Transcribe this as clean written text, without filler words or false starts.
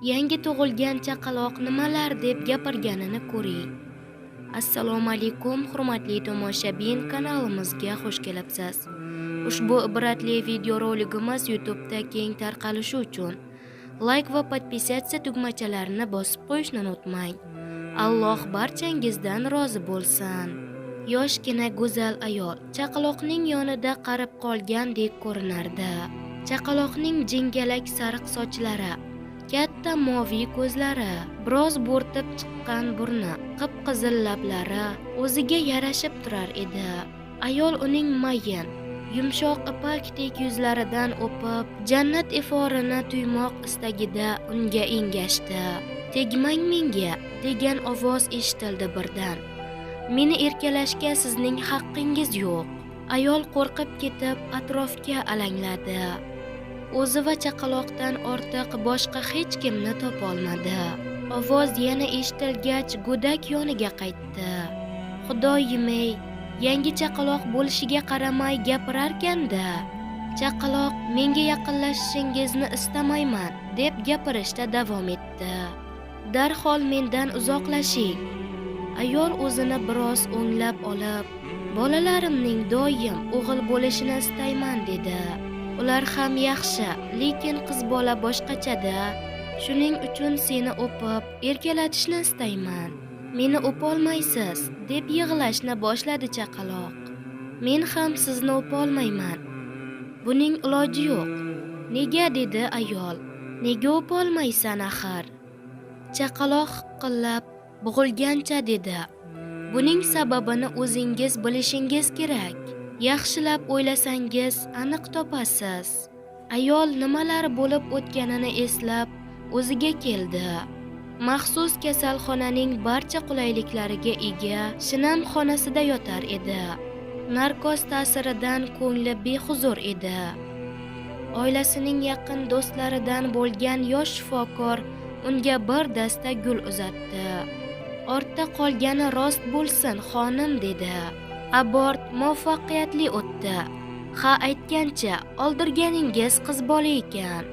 Yangi tug'ilgan chaqaloq nimalar deb gapirganini ko'ring. Assalomu alaykum, hurmatli tomoshabin, kanalimizga xush kelibsiz. Ushbu ibratli videoroligimiz YouTube'da keng tarqalishi uchun like va podpisatsiya tugmachalarini bosib qo'yishni unutmang. Alloh barchangizdan rozi bo'lsin. Yoshgina go'zal ayol chaqaloqning yonida qarib qolgandek ko'rinardi. Chaqaloqning jingalak sariq sochlari, katta moviy ko'zlari, biroz bo'rtib chiqqan burni, qip-qizil lablari o'ziga yarashib turar edi. Ayol uning mayin, yumshoq ipakdek yuzlaridan o'pib, jannat iforini tuymoq istagida unga engashdi. "Tegmang menga" degan ovoz eshitildi birdan. "Meni erkalashga sizning haqqingiz yo'q." Ayol qo'rqib ketib atrofga alangladi. O'zi va chaqaloqdan ortiq boshqa hech kimni topolmadi. Ovoz yana eshitilgach go'dak yoniga qaytdi. "Xudoyim-ey, yangi chaqaloq bo'lishiga qaramay gapirarkan-da. Chaqaloq, menga yaqinlashishingizni istamayman" deb gapirishda davom etdi. "Darhol mendan uzoqlashing." Ayol o'zini biroz o'nglab olib, "Bolalarimning doim o'g'il bo'lishini istayman" dedi. "Ular ham yaxshi, lekin qiz bola boshqacha-da. Shuning uchun seni o'pib, erkalatishni istayman." "Meni o'polmaysiz" deb yig'lashni boshladi chaqaloq. "Men ham sizni o'polmayman. Buning iloji yo'q." "Nega?" dedi ayol. "Nega o'polmaysan axir?" Chaqaloq hiqillab, bo'g'ilgancha dedi. "Buning sababini o'zingiz bilishingiz kerak. Yaxshilab o'ylasangiz aniq topasiz." Ayol nimalar bo'lib o'tganini eslab o'ziga keldi. Maxsus kasalxonaning barcha qulayliklariga ega shinam xonasida yotar edi. Narkoz ta'siridan ko'ngli behuzur edi. Oilasining yaqin do'stlaridan bo'lgan yosh shifokor unga bir dasta gul uzatdi. "Ortda qolgani rost bo'lsin, xonim" dedi. "Abort muvaffaqiyatli o'tdi. Ha, aytgancha oldirganingiz qiz bola ekan."